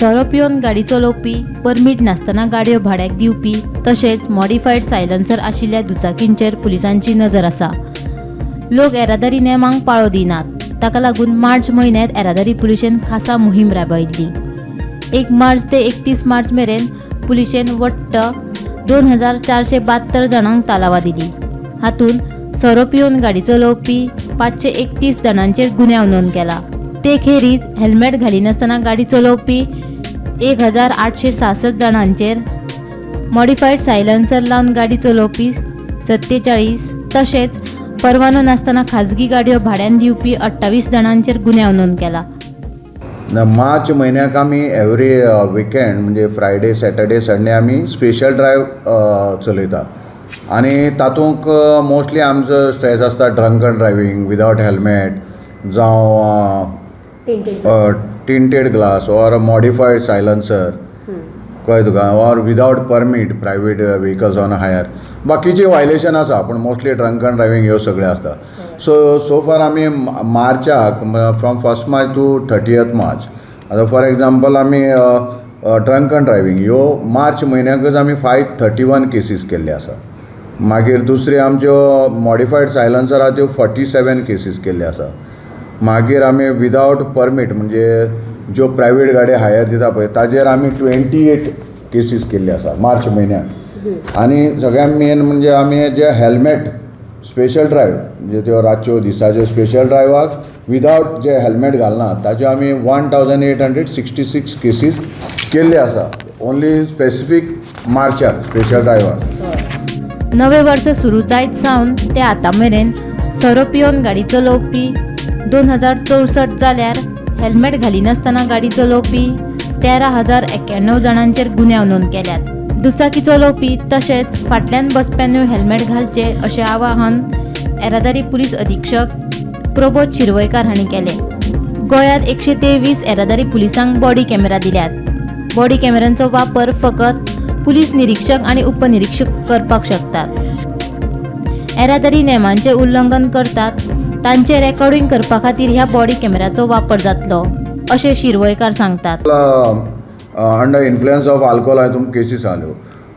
सोरो पिवन गाडी चलोवपी, परमीट नासतना गाडयो भाड्याक दिवपी तशेंच मॉडिफायड सायलन्सर आशिल्ल्या दुचाकींचेर पुलिसांची नजर आसा. लोक येरादारी नेमांक पाळो दिनात. ताका लागून मार्च म्हयन्यांत येरादारी पुलिशेन खासा मोहीम राबयिल्ली. 1 मार्च ते 31 मार्च मेरेन पुलिशेन वट्ट 2472 जाणांक तालावा दिली. हातूंत सोरो पिवन गाडी चलोवपी 531 जाणांचेर गुन्यांव नोंद केला. ते खेरीज हेल्मेट घालिनासतना गाडी चलोवपी 1866 जाणांचेर, मॉडिफायड सायलन्सर लावन गाडी चलोवपी 47 तशेंच परवानो नासतना खाजगी गाडयो भाड्यान दिवपी 28 जाणांचेर गुन्यांव नोंद केला. मार्च म्हयन्याक आमी एवरी विकेंड म्हणजे फ्रायडे सॅटर्डे संडे आमी स्पेशल ड्रायव्ह चलयता आनी तातूंत मोस्टली आमचो स्ट्रेस आसता drunk and driving without helmet जावं tinted glass or modified silencer कळ्ळें तुका, or without permit private vehicles on hire. बाकीची वायलेशन आसा पूण मोस्टली ड्रंक अँड ड्रायव्हिंग ह्यो सगळ्यो आसता. सो फार आमी मार्चाक फ्रॉम 1 मार्च टू 30 मार्च आतां फॉर एग्जाम्पल आमी ड्रंक अँड ड्रायव्हिंग ह्यो मार्च म्हयन्याकच आमी 531 केसीस केल्ले आसा. मागीर दुसरी आमच्यो मॉडिफायड सायलन्सर त्यो 47 केसीस केल्ले आसा. मागीर आमी विदावट परमीट म्हणजे ज्यो प्रायवेट गाडी हायर दिता पळय ताजेर आमी 28 केसीस केल्ले आसा मार्च म्हयन्याक. आनी सगळ्यांत मेन म्हणजे आमी जे हेल्मेट स्पेशल ड्रायव्ह म्हणजे त्यो रातच्यो दिसाच्यो स्पेशल ड्रायव्हाक विदावट जे हेल्मेट घालना ताच्यो आमी 1866 केसीस केल्ले आसा ओन्ली स्पेसिफीक मार्चाक स्पेशल ड्रायव्हाक. नवे वर्स सुरू जायत सावन ते आतां मेरेन सोरो पिवन गाडी चलोवपी 2064 जाल्यार हेल्मेट घालिनासतना गाडी चलोवपी 13,091 जाणांचेर गुन्यांव नोंद केल्यात. दुचाकी चलोवपी तशेंच फाटल्यान बसप्यांनी हेल्मेट घालचे अशें आवाहन येरादारी पुलीस अधीक्षक प्रबोध शिरवयकार हांणी केलें. गोंयांत 123 येरादारी पुलिसांक बॉडी कॅमेरा दिल्यात. बॉडी कॅमेरांचो वापर फकत पुलीस निरीक्षक आनी उपनिरीक्षक करपाक शकतात. येरादारी नेमांचें उल्लंघन करतात तांचें रेकॉर्डिंग करपा खातीर ह्या बॉडी कॅमेराचो वापर जातलो अशें शिरवयकार सांगतात. अंडर इन्फ्लुएंस ऑफ अल्कोहोल हातूंत केसीस आल्यो.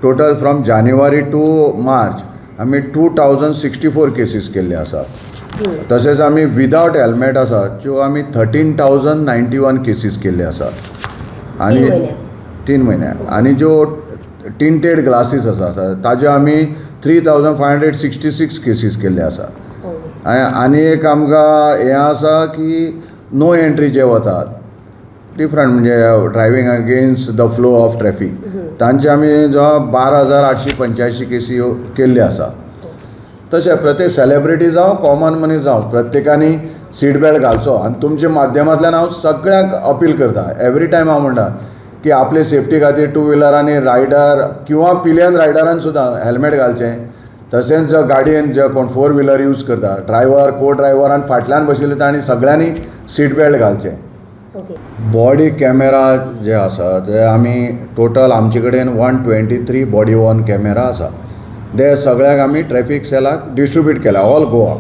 Total from January to March आमी 2064 केसीस केल्ले आसा. तशेंच आमी विदावट हेल्मेट आसा त्यो आमी 13,091 केसीस केल्ले आसा आनी 3 म्हयन्याक. आनी ज्यो टिंटेड ग्लासीस आसा ताज्यो आमी 3,566 केसीस केल्ले आसा. आनी एक आमकां हें आसा की नो एंट्री जे वतात डिफरंट म्हणजे driving against the flow of traffic तांचे आमी जो 12,885 केसी केल्ले आसा. तशें प्रत्येक सेलेब्रिटी जावं कॉमन मनीस जावं प्रत्येकानी सीट बेल्ट घालचो. आनी तुमच्या माध्यमांतल्यान हांव सगळ्यांक अपील करता एवरी टायम हांव म्हणटा की आपले सेफ्टी खातीर टू व्हिलरांनी रायडर किंवा पिलियन रायडरान सुद्दां हेल्मेट घालचें. तशेंच गाडयेन जे कोण 4 व्हिलर यूज करता ड्रायव्हर को ड्रायव्हर आनी फाटल्यान बशिल्ले तांणी सगळ्यांनी सीट बेल्ट घालचें. बॉडी कॅमेरा जे आसा ते आमी टोटल आमचे कडेन 123 बॉडी वॉर्न कॅमेरा आसा. ते सगळ्याक आमी ट्रॅफिक सेलाक डिस्ट्रिब्यूट केला all Goa.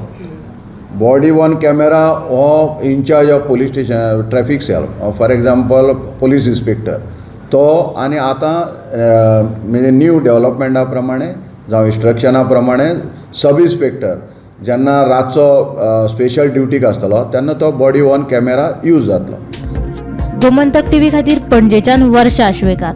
Body worn camera हो in charge of police station traffic cell for example police inspector तो आनी आतां म्हणजे न्यू डेवलपमेंटा प्रमाणे जावं इन्स्ट्रक्शना प्रमाणे सब इन्स्पेक्टर जेन्ना रातचो स्पेशल ड्युटीक आसतलो तेन्ना तो बॉडी वॉर्न कॅमेरा यूज जातलो. गोमंतक टीव्ही खातीर पणजेच्यान वर्षा आश्वेकार.